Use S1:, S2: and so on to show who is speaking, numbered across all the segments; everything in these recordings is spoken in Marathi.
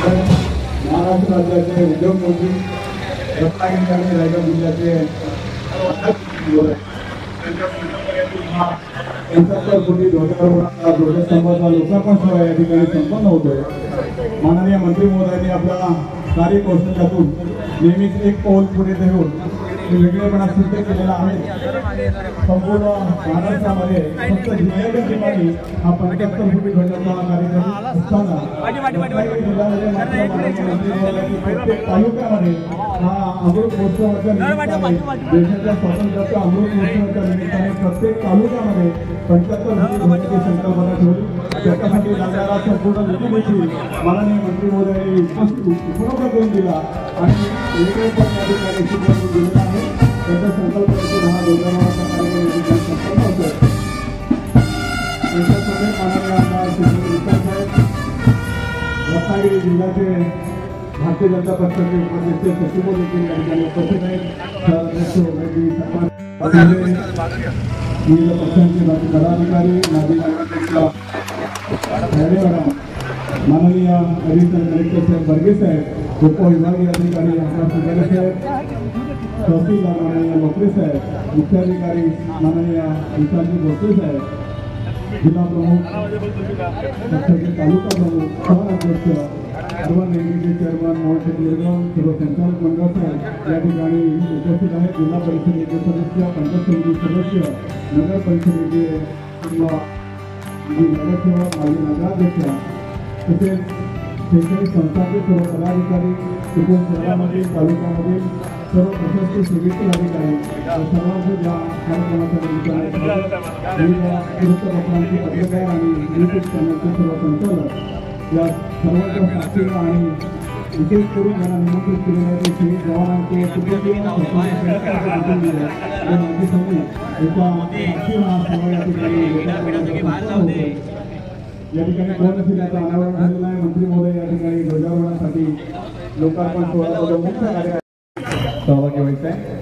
S1: महाराष्ट्र राज्याचे उद्योगमंत्री रत्नागिरी आणि रायगड जिल्ह्याचे 75 कोटी ध्वजारोहणाचा ध्वजस्तंभाचा लोकार्पण सोहळा या ठिकाणी संपन्न होतोय। माननीय मंत्री महोदयांनी आपल्या कार्यकौशल्यातून नेहमीच एक पाऊल पुढे ठेवून वेगळेपणा सिद्ध केलेला आहे। संपूर्ण महाराष्ट्रामध्ये फक्त जिल्ह्याच्या ठिकाणी हा 75 कोटी ध्वजाचा कार्यक्रम असताना प्रत्येक तालुक्यामध्ये हा अमृत महोत्सवाच्या निमित्ताने देशाच्या स्वातंत्र्याच्या अमृत महोत्सवाच्या निमित्ताने प्रत्येक तालुक्यामध्ये 75 कोटी ध्वजाची संकल्पना ठेवली। त्याच्यासाठी लागणारा संपूर्ण निधी देखील माननीय मंत्री महोदयांनी उपलब्ध करून दिला आणि वेगळेपण या ठिकाणी सिद्ध करून दिलेला आहे। त्याच्या संकल्पनेतून हा ध्वजारोहणाचा कार्यक्रम या ठिकाणी संपन्न होतोय। त्यांच्यासमोर माननीय आमदार श्री विकास साहेब, रत्नागिरी जिल्ह्याचे भारतीय जनता पक्षाचे उपाध्यक्ष सचिव देखील या ठिकाणी उपस्थित आहेत। शहराध्यक्ष उमेदवारी विविध पक्षांचे पदाधिकारी, माजी माननीय ॲडिशनल कलेक्टर साहेब बर्गे साहेब, उपविभागीय अधिकारी आकाश सुगरे साहेब, तहसीलदार माननीय लोकरे साहेब, मुख्याधिकारी माननीय विशालजी भोसले साहेब, जिल्हा प्रमुख पक्षाचे तालुका प्रमुख, शहराध्यक्ष, अर्बन रेल्वेचे चेअरमन मोहन शेट्टी निर्गम, सर्व संचालक मंडळ साहेब या ठिकाणी उपस्थित आहेत। जिल्हा परिषदेचे सदस्य, पंचायत समिती सदस्य, नगर परिषदेचे नगरसेवक, माजी नगराध्यक्ष तसेच शैक्षणिक संस्थांचे सर्व पदाधिकारी, एकूण शहरामधील तालुक्यामधील सर्व प्रशासकीय सेवेचे अधिकारी सर्वांचे या कार्यक्रमाच्या निमित्ताने वृत्तपत्रांचे पत्रकार आणि यूट्यूब चॅनलचे सर्व संचालक या सर्वांच्या साक्षीला आणि विशेष करून यांना निमंत्रित केलेले आहे की जवानांचे कुटुंबीय या ठिकाणी कोनशिलाचं अनावरण झालेलं आहे। मंत्री महोदय या ठिकाणी ध्वजारोहणासाठी लोकार्पण सोहळ्यामध्ये मुख्य कार्य सहभागी व्हायचं आहे।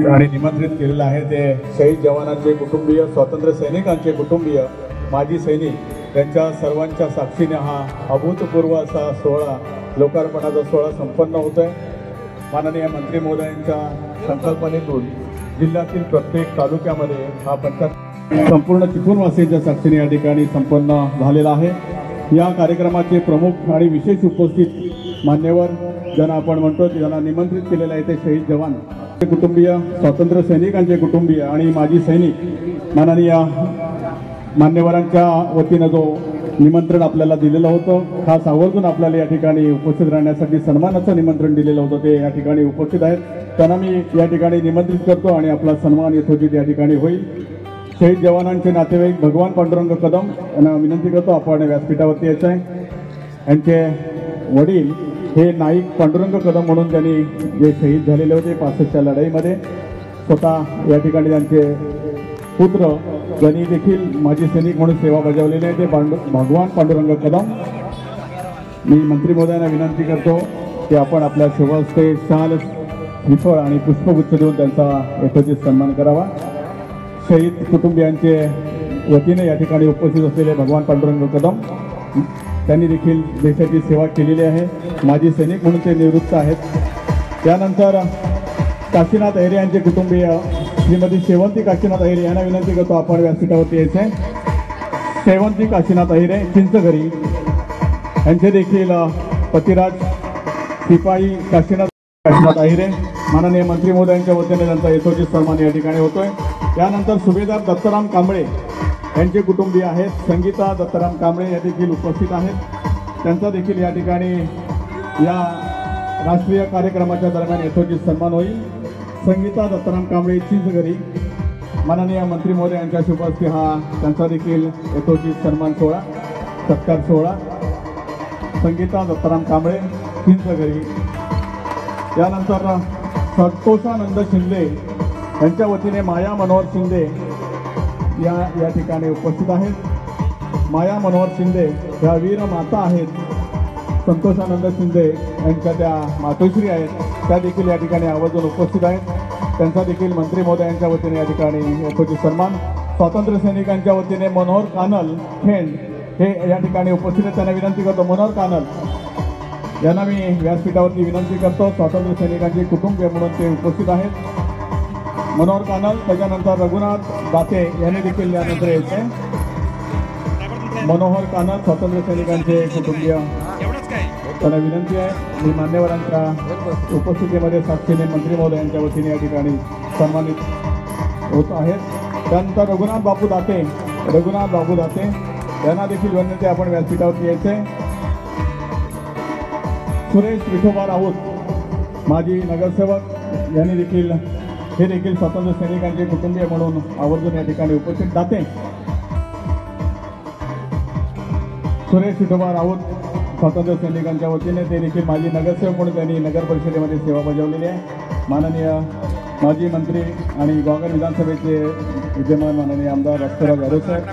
S1: आणि निमंत्रित केलेलं आहे ते शहीद जवानांचे कुटुंबीय, स्वातंत्र्य सैनिकांचे कुटुंबीय, माजी सैनिक यांच्या सर्वांच्या साक्षीने हा अभूतपूर्व असा सोहळा, लोकार्पणाचा सोहळा संपन्न होत आहे. माननीय मंत्री महोदयांच्या संकल्पनेतून जिल्ह्यातील प्रत्येक तालुक्यामध्ये हा पंचायत संपूर्ण चिपळूणवासीयांच्या साक्षीने या ठिकाणी संपन्न झालेला आहे. या कार्यक्रमाचे प्रमुख आणि विशेष उपस्थित मान्यवर ज्यांना आपण म्हणतो ज्यांना निमंत्रित केलेलं आहे ते शहीद जवान कुटुंबीय, स्वातंत्र्य सैनिकांचे कुटुंबीय आणि माजी सैनिक माननीय मान्यवरांच्या वतीनं जो निमंत्रण आपल्याला दिलेलं होतं, खास आवर्जून आपल्याला या ठिकाणी उपस्थित राहण्यासाठी सन्मानाचं निमंत्रण दिलेलं होतं, ते या ठिकाणी उपस्थित आहेत. त्यांना मी या ठिकाणी निमंत्रित करतो आणि आपला सन्मान यथोचित या ठिकाणी होईल. शहीद जवानांचे नातेवाईक भगवान पांडुरंग कदम यांना विनंती करतो आपण व्यासपीठावरती यायचं आहे. यांचे वडील हे नाईक पांडुरंग कदम म्हणून त्यांनी जे शहीद झालेले होते 65च्या लढाईमध्ये, स्वतः या ठिकाणी त्यांचे पुत्र ज्यांनी देखील माजी सैनिक म्हणून सेवा बजावलेली आहे ते भगवान पांडुरंग कदम. मी मंत्री महोदयांना विनंती करतो की आपण आपल्या शोभास्ते शाल, श्रीफळ आणि पुष्पगुच्छ देऊन त्यांचा यथोचित सन्मान करावा. शहीद कुटुंबियांचे वतीने या ठिकाणी उपस्थित असलेले भगवान पांडुरंग कदम त्यांनी देखील देशाची सेवा केलेली आहे, माजी सैनिक म्हणून ते निवृत्त आहेत. त्यानंतर काशीनाथ अहिरे यांचे कुटुंबीय श्रीमती शेवंती काशीनाथ अहिरे यांना विनंती करतो आपण व्यासपीठावरती यायचं आहे. शेवंती काशीनाथ अहिरे चिंचघरी यांचे देखील पतिराज शिपाई काशीनाथ अहिरे माननीय मंत्री महोदयांच्या वतीने त्यांचा यथोचित सन्मान या ठिकाणी होतोय. त्यानंतर सुभेदार दत्तराम कांबळे यांचे कुटुंबीय आहेत, संगीता दत्तराम कांबळे या देखील उपस्थित आहेत. त्यांचा देखील या ठिकाणी या राष्ट्रीय कार्यक्रमाच्या दरम्यान यथोचित सन्मान होईल. संगीता दत्तराम कांबळे चिंचघरी माननीय मंत्री महोदय यांच्या शुभ हस्ते हा त्यांचा देखील यथोचित सन्मान सोहळा, सत्कार सोहळा. संगीता दत्तराम कांबळे चिंचघरी. त्यानंतर संतोषानंद शिंदे यांच्या वतीने माया मनोहर शिंदे या ठिकाणी उपस्थित आहेत। माया मनोहर शिंदे ह्या वीर माता आहेत, संतोषानंद शिंदे यांच्या त्या मातोश्री आहेत, त्या देखील या ठिकाणी आवर्जून उपस्थित आहेत। त्यांचा देखील मंत्री महोदयांच्या वतीने या ठिकाणी यथोचित सन्मान। स्वातंत्र्य सैनिकांच्या वतीने मनोहर कानल खेंड हे या ठिकाणी उपस्थित आहेत, त्यांना विनंती करतो। मनोहर कानल यांना मी व्यासपीठावरती विनंती करतो, स्वातंत्र्य सैनिकांचे कुटुंबीय म्हणून ते उपस्थित आहेत। मनोहर कानल, त्याच्यानंतर रघुनाथ दाते यांनी देखील यानंतर यायचे। मनोहर कानल स्वातंत्र्य सैनिकांचे कुटुंबीय, त्यांना विनंती आहे मी मान्यवरांच्या उपस्थितीमध्ये साक्षीने मंत्री महोदयांच्या वतीने या ठिकाणी सन्मानित होत आहेत। त्यानंतर रघुनाथ बापू दाते यांना देखील विनंती आपण व्यासपीठावरती यायचे। सुरेश विठोबा राऊत माजी नगरसेवक यांनी देखील हे देखील स्वातंत्र्य सैनिकांचे कुटुंबीय म्हणून आवर्जून या ठिकाणी उपस्थित। दाते सुरेश विठोबा राऊत स्वातंत्र्य सैनिकांच्या वतीने ते देखील माजी नगरसेवक म्हणून त्यांनी नगर परिषदेमध्ये सेवा बजावलेली आहे। माननीय माजी मंत्री आणि गोगाव विधानसभेचे विद्यमान माननीय आमदार रक्तराव यादव साहेब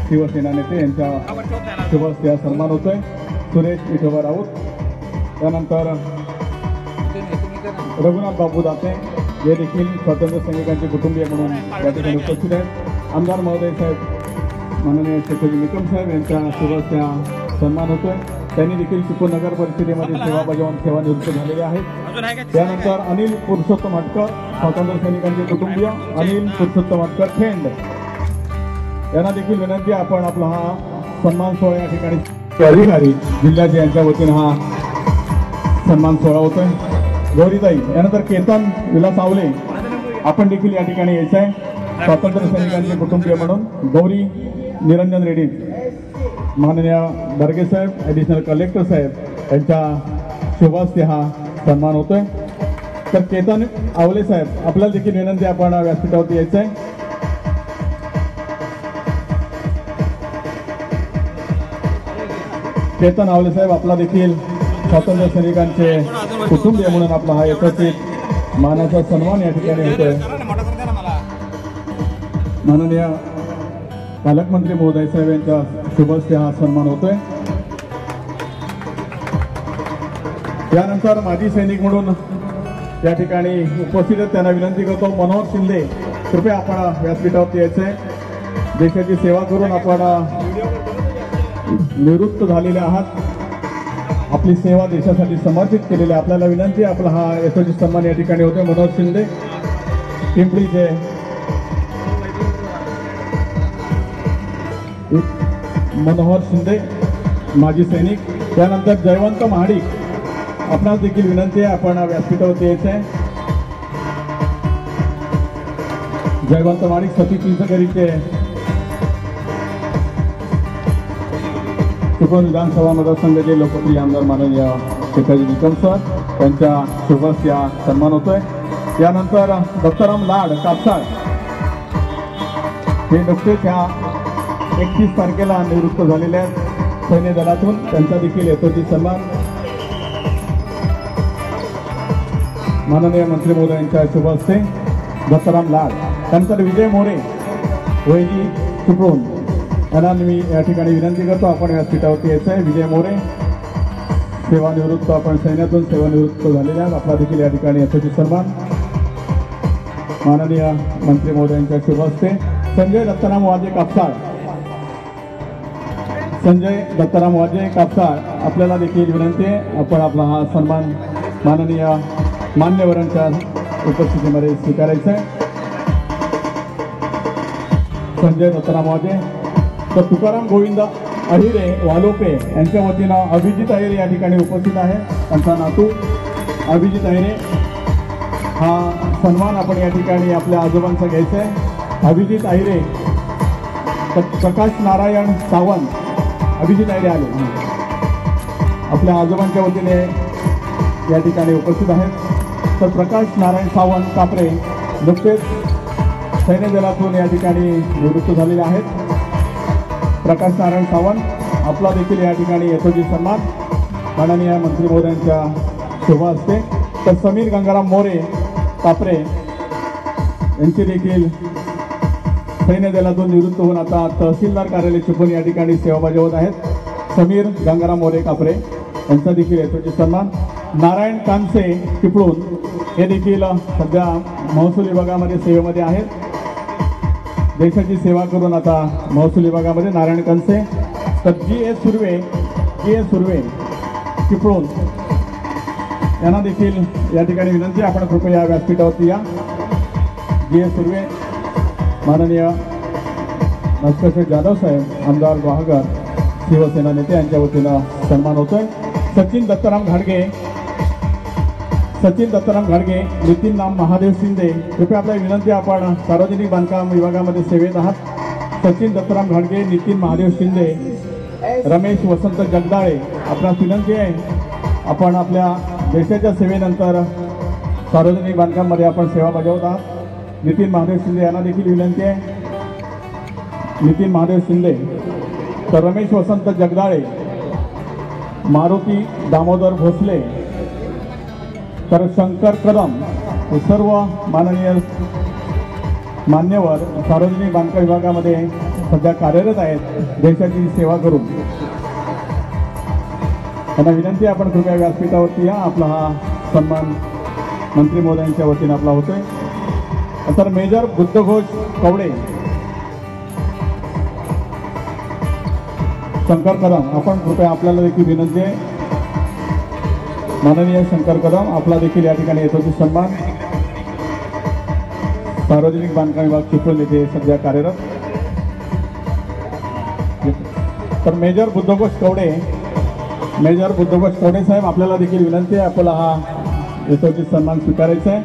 S1: शिवसेना नेते यांच्या शुभ हस्ते सन्मान होतोय। सुरेश विठोबा राऊत, त्यानंतर रघुनाथ बापू दाते हे देखील स्वातंत्र्य सैनिकांचे कुटुंबीय म्हणून या ठिकाणी उपस्थित आहेत। आमदार महोदय साहेब माननीय शेखरजी निकम साहेब यांच्या शुभ हस्ते सन्मान होतोय। त्यांनी देखील चिपळूण नगर परिषदेमध्ये सेवा बजावून सेवानिवृत्त झालेले आहेत। त्यानंतर अनिल पुरुषोत्तम हटकर स्वातंत्र्य सैनिकांचे कुटुंबीय अनिल पुरुषोत्तम हटकर खेंड यांना देखील विनंती आपण आपला हा सन्मान सोहळा या ठिकाणी अधिकारी जिल्ह्याचे यांच्या वतीने हा सन्मान सोहळा होतोय। गौरीताई, यानंतर केतन विलास आवले आपण देखील या ठिकाणी यायचं आहे स्वातंत्र्य सैनिकांचे कुटुंबीय म्हणून। गौरी निरंजन रेड्डी, माननीय बर्गे साहेब ॲडिशनल कलेक्टर साहेब यांच्या शुभ हस्ते हा सन्मान होतोय। तर केतन आवले साहेब आपल्याला देखील विनंती आपण व्यासपीठावरती यायचं आहे। केतन आवले साहेब आपला देखील स्वातंत्र्य सैनिकांचे कुटुंबीय म्हणून आपला हा यथोचित मानाचा सन्मान या ठिकाणी होतोय। माननीय पालकमंत्री महोदय साहेब यांच्या शुभ हस्ते हा सन्मान होतोय। त्यानंतर माजी सैनिक म्हणून या ठिकाणी उपस्थित आहेत, त्यांना विनंती करतो मनोहर शिंदे कृपया आपण व्यासपीठावरती यायचंय। देशाची सेवा करून आपण निवृत्त झालेले आहात, आपली सेवा देशासाठी समर्पित केलेली, आपल्याला विनंती आहे आपला हा यथोचित सन्मान या ठिकाणी होतोय। मनोहर शिंदे पिंपळीचे मनोहर शिंदे माजी सैनिक। त्यानंतर जयवंत महाडिक आपणास देखील विनंती आहे आपण व्यासपीठावरती यायचं आहे। जयवंत महाडिक सती चिंचकरीचे चिपळूण विधानसभा मतदारसंघाचे लोकप्रिय आमदार माननीय शेखरजी निकम सर यांच्या शुभ हस्ते सन्मान होतोय। त्यानंतर दत्ताराम लाड कापसाळ हे नुकतेच ह्या 31 तारखेला निवृत्त झालेले आहेत सैन्य दलातून, त्यांचा देखील यथोचित सन्मान माननीय मंत्री महोदयांच्या शुभ हस्ते दत्ताराम लाड। त्यानंतर विजय मोरे वैजी चिपळूण यांना मी या ठिकाणी विनंती करतो आपण व्यासपीठावरती यायचं आहे। विजय मोरे सेवानिवृत्त, आपण सैन्यातून सेवानिवृत्त झालेले आहेत, आपला देखील या ठिकाणी यथोचित सन्मान माननीय मंत्री महोदयांच्या शुभ हस्ते। संजय दत्ताराम वाजे कापसाळ, संजय दत्ताराम वाजे कापसाळ आपल्याला देखील विनंती आहे आपण आपला हा सन्मान माननीय मान्यवरांच्या उपस्थितीमध्ये स्वीकारायचा आहे। संजय दत्ताराम वाजे। तर तुकाराम गोविंद अहिरे वालोपे यांच्या वतीनं अभिजित अहिरे या ठिकाणी उपस्थित आहे, त्यांचा नातू अभिजित अहिरे हा सन्मान आपण या ठिकाणी आपल्या आजोबांचा घ्यायचा आहे। अभिजित अहिरे, प्रकाश नारायण सावंत, अभिजित अहिरे आले आपल्या आजोबांच्या वतीने या ठिकाणी उपस्थित आहेत। तर प्रकाश नारायण सावंत कापरे नुकतेच सैन्य दलातून या ठिकाणी निवृत्त झालेले आहेत। प्रकाश नारायण सावंत आपला देखील या ठिकाणी यथोचित सन्मान माननीय मंत्री महोदयांच्या शुभ हस्ते। तर समीर गंगाराम मोरे कापरे यांचे देखील सैन्य दलातून निवृत्त होऊन आता तहसीलदार कार्यालय चिपळूण या ठिकाणी सेवा बजावत आहेत समीर गंगाराम मोरे कापरे यांचा देखील यथोचित सन्मान. नारायण कांसे चिपळूण हे देखील सध्या महसूल विभागामध्ये सेवेमध्ये आहेत. देशाची सेवा करून आता महसूल विभागामध्ये नारायण कांसे. तर जी एस सुर्वे चिपळूण यांना देखील या ठिकाणी विनंती, आपण कृपया व्यासपीठावरती या. जी एस सुर्वे माननीय नस्करशेठ जाधव साहेब आमदार गुहागर शिवसेना नेते यांच्या वतीनं सन्मान होतोय. सचिन दत्ताराम घाडगे नितीन नाम महादेव शिंदे कृपया आपल्या विनंती, आपण सार्वजनिक बांधकाम विभागामध्ये सेवेत आहात. सचिन दत्ताराम घाडगे, नितीन महादेव शिंदे, रमेश वसंत जगदाळे आपणास विनंती आहे, आपण आपल्या देशाच्या सेवेनंतर सार्वजनिक बांधकाममध्ये आपण सेवा बजावत आहात. नितीन महादेव शिंदे यांना देखील विनंती आहे. नितीन महादेव शिंदे, तर रमेश वसंत जगदाळे, मारुती दामोदर भोसले, तर शंकर कदम हे सर्व माननीय मान्यवर सार्वजनिक बांधकाम विभागामध्ये सध्या कार्यरत आहेत देशाची सेवा करून. त्यांना विनंती, आपण कृपया व्यासपीठावरती या. आपला हा सन्मान मंत्री महोदयांच्या वतीने आपला होतोय. तर मेजर बुद्धघोष कवडे, शंकर कदम, आपण कृपया आपल्याला देखील विनंती आहे. माननीय शंकर कदम आपला देखील या ठिकाणी यथोचित सन्मान. सार्वजनिक बांधकाम विभाग चिपळूण येथे सध्या कार्यरत. तर मेजर बुद्धघोष कवडे साहेब आपल्याला देखील विनंती आहे, आपला हा यथोचित सन्मान स्वीकारायचा आहे.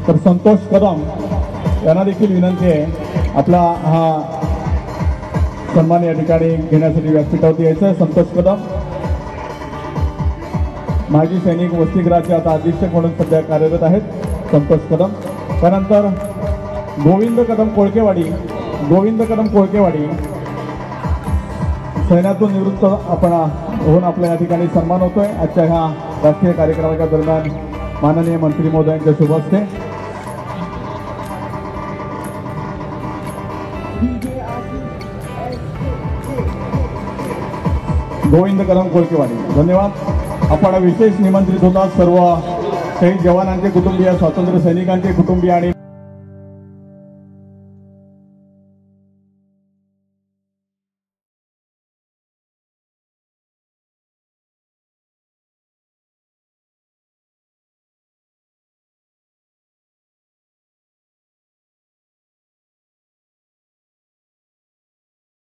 S1: तर संतोष कदम यांना देखील विनंती आहे, आपला हा सन्मान या ठिकाणी घेण्यासाठी व्यासपीठावरती यायचं आहे. संतोष कदम माजी सैनिक वसतिगृहाचे आता अधीक्षक म्हणून सध्या कार्यरत आहेत. संतोष कदम. त्यानंतर गोविंद कदम कोळकेवाडी सैन्यातून निवृत्त आपण होऊन आपल्या या ठिकाणी सन्मान होतोय. आजच्या ह्या राष्ट्रीय कार्यक्रमाच्या दरम्यान माननीय मंत्री महोदयांच्या शुभ हस्ते. गोविंद कदम कोळकेवाडी, धन्यवाद. आपण विशेष निमंत्रित होतात सर्व शहीद जवानांचे कुटुंबीय, स्वातंत्र्य सैनिकांचे कुटुंबीय आणि